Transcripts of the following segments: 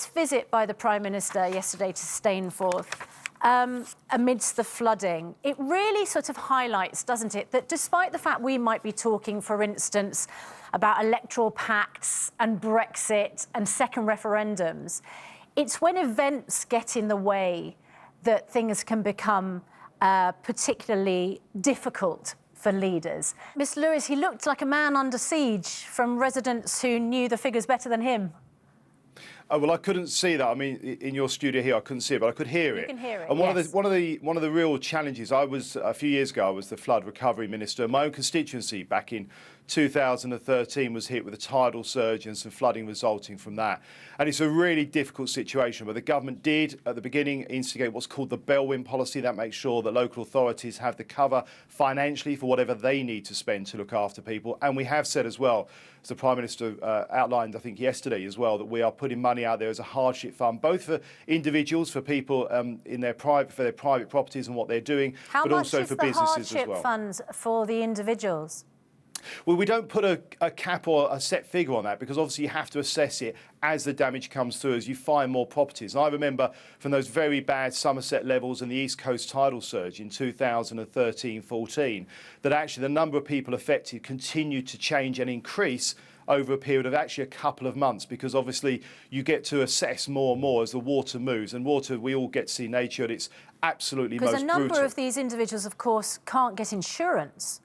this visit by the Prime Minister yesterday to Stainforth, amidst the flooding, it really sort of highlights, doesn't it, that despite the fact we might be talking, for instance, about electoral pacts and Brexit and second referendums, it's when events get in the way that things can become particularly difficult for leaders. Miss Lewis, he looked like a man under siege from residents who knew the figures better than him. Oh, well, I couldn't see that. I mean, in your studio here, I couldn't see it, but I could hear it. You can hear it, and yes. one of the real challenges, a few years ago, I was the flood recovery minister. My own constituency back in 2013 was hit with a tidal surge and some flooding resulting from that. And it's a really difficult situation, but the government did, at the beginning, instigate what's called the Bellwin policy. That makes sure that local authorities have the cover financially for whatever they need to spend to look after people. And we have said as well, as the Prime Minister outlined, I think, yesterday as well, that we are putting money out there as a hardship fund, both for individuals, for people in their private properties and what they're doing, but also for businesses as well. How much is the hardship funds for the individuals? Well, we don't put a cap or a set figure on that because obviously you have to assess it as the damage comes through, as you find more properties. And I remember from those very bad Somerset levels and the East Coast tidal surge in 2013-14 that actually the number of people affected continued to change and increase over a period of actually a couple of months, because obviously you get to assess more and more as the water moves. And water, we all get to see nature at its absolutely most brutal. Because a number of these individuals, of course, can't get insurance.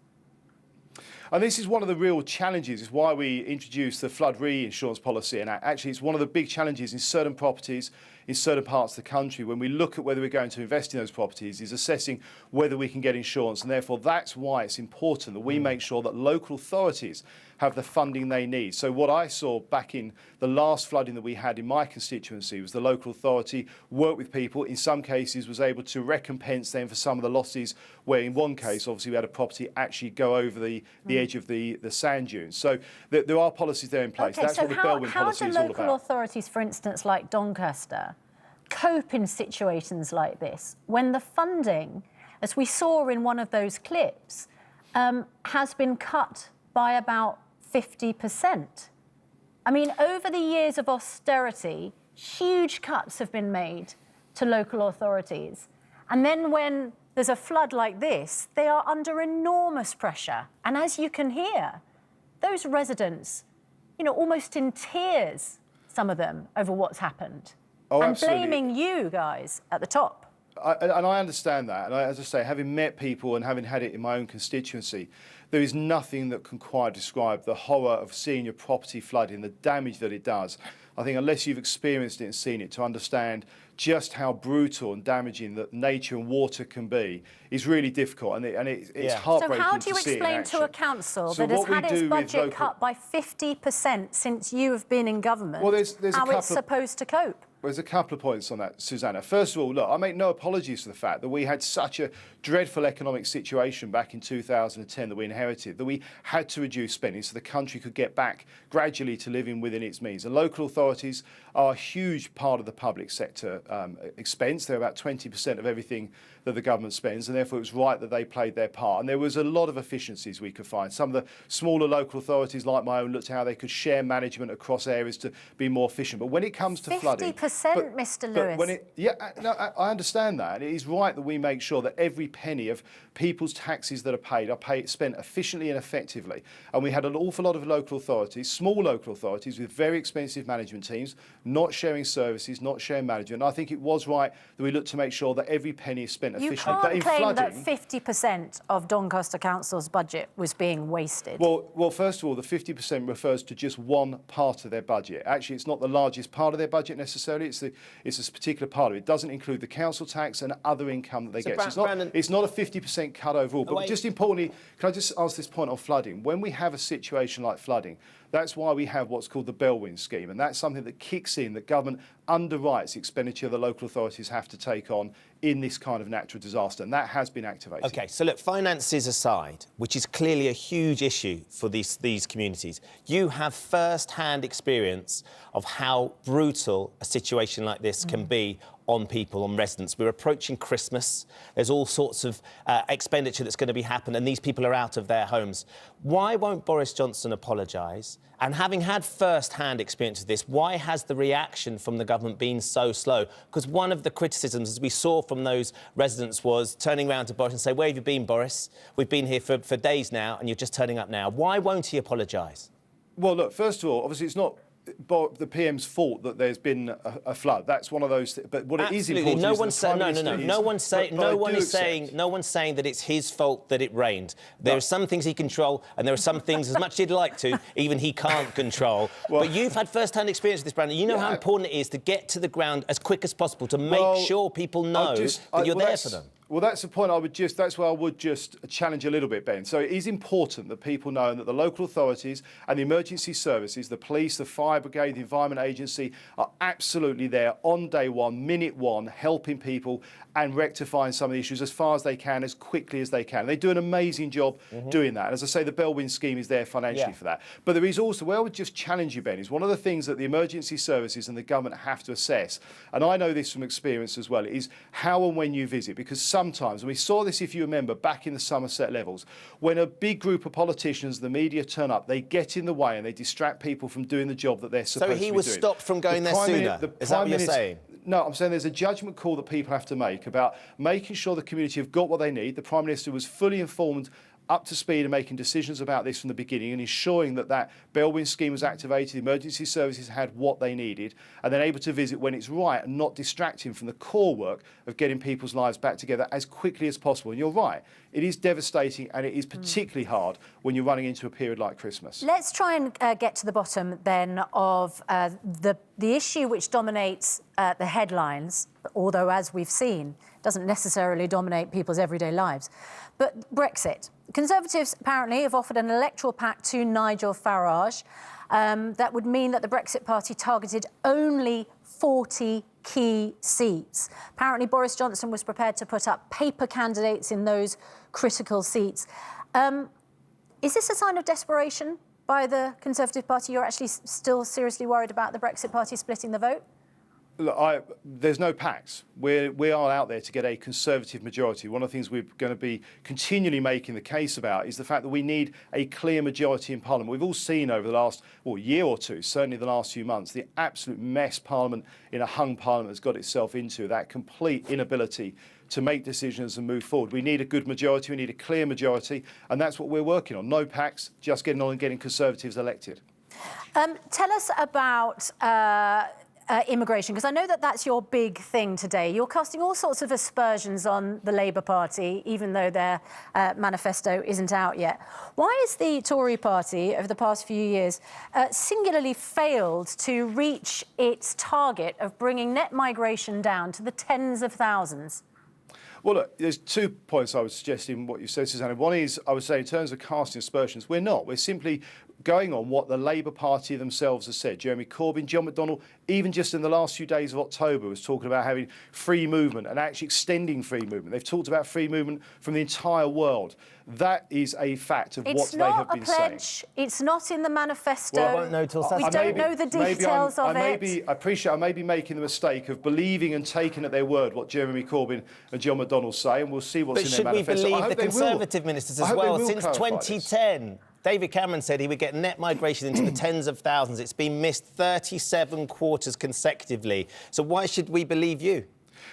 And this is one of the real challenges, is why we introduced the flood reinsurance policy. And actually, it's one of the big challenges in certain properties, in certain parts of the country, when we look at whether we're going to invest in those properties, is assessing whether we can get insurance. And therefore, that's why it's important that we make sure that local authorities have the funding they need. So what I saw back in the last flooding that we had in my constituency was the local authority worked with people, in some cases was able to recompense them for some of the losses, where in one case, obviously, we had a property actually go over the edge of the sand dunes. So there are policies there in place. Okay, That's so what the Bellwin policy is all about. How do local authorities, for instance, like Doncaster, cope in situations like this when the funding, as we saw in one of those clips, has been cut by about 50%? I mean, over the years of austerity, huge cuts have been made to local authorities. And then when there's a flood like this, they are under enormous pressure. And as you can hear, those residents, you know, almost in tears, some of them, over what's happened. Oh, and absolutely. blaming you guys at the top. And I understand that. And as I say, having met people and having had it in my own constituency, there is nothing that can quite describe the horror of seeing your property flooding, the damage that it does. I think unless you've experienced it and seen it to understand just how brutal and damaging that nature and water can be is really difficult, and it's heartbreaking. So how do you to see it in explain action. to a council So that has what had we its do with budget cut by 50% since you have been in government, well, there's how it's supposed to cope? There's a couple of points on that, Susanna. First of all, look, I make no apologies for the fact that we had such a dreadful economic situation back in 2010 that we inherited, that we had to reduce spending so the country could get back gradually to living within its means. And local authorities are a huge part of the public sector expense. They're about 20% of everything that the government spends, and therefore it was right that they played their part. And there was a lot of efficiencies we could find. Some of the smaller local authorities, like my own, looked at how they could share management across areas to be more efficient. But when it comes to flooding... 50%, Mr. Lewis. I understand that. And it is right that we make sure that every penny of people's taxes that are paid spent efficiently and effectively. And we had an awful lot of local authorities, small local authorities with very expensive management teams, not sharing services, not sharing management. And I think it was right that we looked to make sure that every penny is spent efficiently. You can't claim that flooding, 50% of Doncaster Council's budget was being wasted. Well, first of all, the 50% refers to just one part of their budget. Actually, it's not the largest part of their budget necessarily. It's a particular part of it. It doesn't include the council tax and other income that they get. So it's not a 50% cut overall. But just importantly, can I just ask this point on flooding? When we have a situation like flooding, that's why we have what's called the Bellwin scheme, and that's something that kicks in, that government underwrites expenditure the local authorities have to take on in this kind of natural disaster, and that has been activated. OK, so look, finances aside, which is clearly a huge issue for these communities, you have first-hand experience of how brutal a situation like this can be on people, on residents. We're approaching Christmas. There's all sorts of expenditure that's going to be happening, and these people are out of their homes. Why won't Boris Johnson apologise? And having had first-hand experience of this, why has the reaction from the government been so slow? Because one of the criticisms, as we saw from those residents, was turning around to Boris and say, "Where have you been, Boris? We've been here for days now, and you're just turning up now." Why won't he apologise? Well, look, first of all, obviously it's not the PM's fault that there's been a flood. That's one of those. But what it is important no is one's saying no one's saying that it's his fault that it rained. There are some things he control, and there are some things, as much as he'd like to, even he can't control. Well, but you've had first-hand experience of this, Brandon. You know how important it is to get to the ground as quick as possible to make sure people know that you're there for them. Well, that's the point. That's where I would just challenge a little bit, Ben. So it is important that people know, and that the local authorities and the emergency services, the police, the fire brigade, the Environment Agency, are absolutely there on day one, minute one, helping people and rectifying some of the issues as far as they can, as quickly as they can. They do an amazing job doing that. And as I say, the Bellwin scheme is there financially for that. But there is also, where I would just challenge you, Ben, is one of the things that the emergency services and the government have to assess, and I know this from experience as well, is how and when you visit. Because sometimes, and we saw this, if you remember, back in the Somerset levels, when a big group of politicians, the media turn up, they get in the way and they distract people from doing the job that they're supposed to be doing. So he was stopped from going there sooner? Is that what you're saying? No, I'm saying there's a judgment call that people have to make about making sure the community have got what they need. The Prime Minister was fully informed, up to speed, and making decisions about this from the beginning, and ensuring that that Bellwin scheme was activated, the emergency services had what they needed, and then able to visit when it's right and not distracting from the core work of getting people's lives back together as quickly as possible. And you're right, it is devastating, and it is particularly hard when you're running into a period like Christmas. Let's try and get to the bottom then of the issue which dominates the headlines, although, as we've seen, doesn't necessarily dominate people's everyday lives. But Brexit. Conservatives apparently have offered an electoral pact to Nigel Farage that would mean that the Brexit Party targeted only 40 key seats. Apparently Boris Johnson was prepared to put up paper candidates in those critical seats. Is this a sign of desperation by the Conservative Party? You're actually still seriously worried about the Brexit Party splitting the vote? Look, there's no pacts. We are out there to get a Conservative majority. One of the things we're going to be continually making the case about is the fact that we need a clear majority in Parliament. We've all seen over the last year or two, certainly the last few months, the absolute mess Parliament, in a hung Parliament, has got itself into, that complete inability to make decisions and move forward. We need a good majority, we need a clear majority, and that's what we're working on. No pacts, just getting on and getting Conservatives elected. Tell us about immigration, because I know that that's your big thing today. You're casting all sorts of aspersions on the Labour Party, even though their manifesto isn't out yet. Why has the Tory party, over the past few years, singularly failed to reach its target of bringing net migration down to the tens of thousands? Well, look, there's 2 points I would suggest in what you said, Susanna. One is, I would say, in terms of casting aspersions, we're not. We're simply going on what the Labour Party themselves have said. Jeremy Corbyn, John McDonnell, even just in the last few days of October, was talking about having free movement and actually extending free movement. They've talked about free movement from the entire world. That is a fact of what they have been saying. It's not a pledge. It's not in the manifesto. Well, I won't know till Saturday. We don't know the details of it. I may be making the mistake of believing and taking at their word what Jeremy Corbyn and John McDonnell say, and we'll see what's in their manifesto. But should we believe the Conservative ministers as well? Since 2010, David Cameron said he would get net migration into the tens of thousands. It's been missed 37 quarters consecutively. So why should we believe you?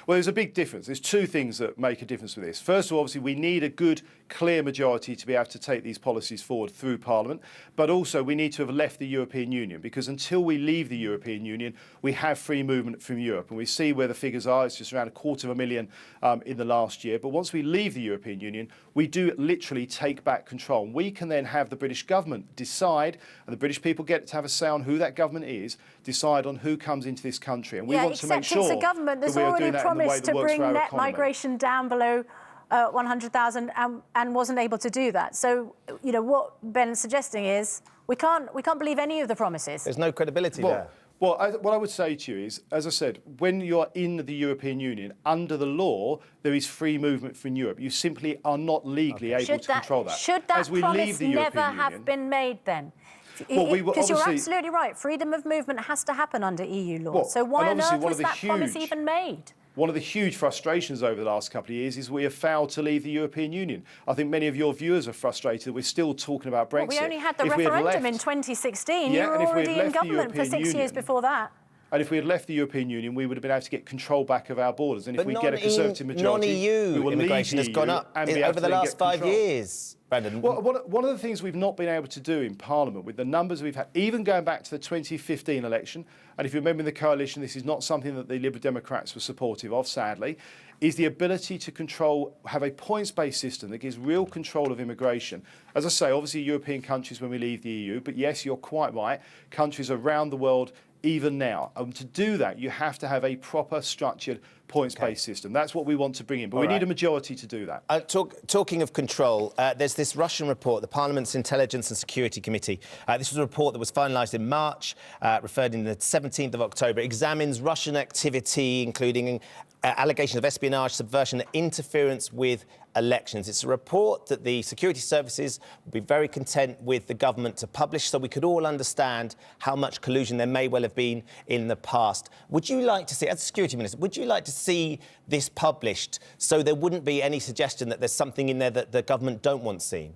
Well, there's a big difference. There's 2 things that make a difference with this. First of all, obviously, we need a good, clear majority to be able to take these policies forward through Parliament. But also, we need to have left the European Union, because until we leave the European Union, we have free movement from Europe. And we see where the figures are. It's just around 250,000 in the last year. But once we leave the European Union, we do literally take back control. And we can then have the British government decide, and the British people get to have a say on who that government is, decide on who comes into this country. And we want to make sure it's a government that's already promised to bring net migration down below 100,000 and wasn't able to do that. So, you know, what Ben's suggesting is we can't believe any of the promises. There's no credibility there. Well, what I would say to you is, as I said, when you're in the European Union, under the law, there is free movement from Europe. You simply are not legally able to control that. Should that promise never have been made then? Because you're absolutely right. Freedom of movement has to happen under EU law. So why on earth was that promise even made? one of the huge frustrations over the last couple of years is we have failed to leave the European Union. I think many of your viewers are frustrated that we're still talking about Brexit. Well, we only had the referendum in 2016. You were already in government for 6 years before that. And if we had left the European Union, we would have been able to get control back of our borders. And if we get a Conservative majority, non-EU immigration has gone up over the last 5 years. Brandon. Well, one of the things we've not been able to do in Parliament, with the numbers we've had, even going back to the 2015 election, and if you remember in the coalition, this is not something that the Liberal Democrats were supportive of, sadly, is the ability to have a points-based system that gives real control of immigration. As I say, obviously European countries when we leave the EU, but yes, you're quite right, countries around the world even now. To do that, you have to have a proper, structured, points-based system. That's what we want to bring in, but we need a majority to do that. Talking of control, there's this Russian report, the Parliament's Intelligence and Security Committee. This was a report that was finalised in March, referred in the 17th of October. It examines Russian activity, including allegations of espionage, subversion, and interference with elections. It's a report that the security services would be very content with the government to publish so we could all understand how much collusion there may well have been in the past. Would you like to see, as a security minister, would you like to see this published so there wouldn't be any suggestion that there's something in there that the government don't want seen?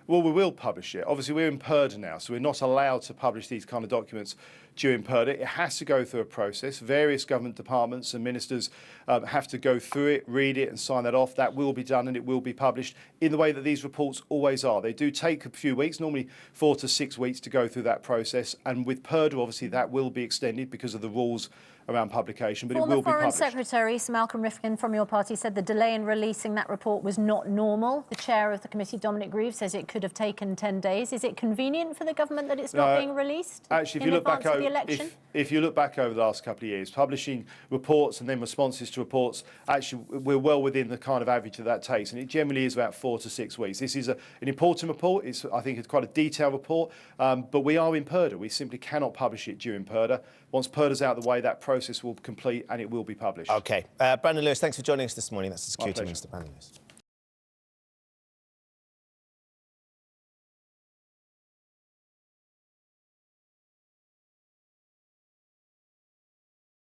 Well, we will publish it. Obviously, we're in purdah now, so we're not allowed to publish these kind of documents during purdah. It has to go through a process. Various government departments and ministers have to go through it, read it and sign that off. That will be done and it will be published in the way that these reports always are. They do take a few weeks, normally 4 to 6 weeks to go through that process. And with purdah, obviously, that will be extended because of the rules around publication, but it will be published. Former Foreign Secretary Sir Malcolm Rifkin from your party said the delay in releasing that report was not normal. The chair of the committee, Dominic Grieve, says it could have taken 10 days. Is it convenient for the government that it's not being released actually, in advance of the election? If you look back over the last couple of years, publishing reports and then responses to reports, actually, we're well within the kind of average that takes, and it generally is about 4 to 6 weeks. This is an important report. I think it's quite a detailed report, but we are in purdah. We simply cannot publish it during purdah. Once purdah's out of the way, that process will complete and it will be published. OK. Brandon Lewis, thanks for joining us this morning. That's the Security Minister, Brandon Lewis.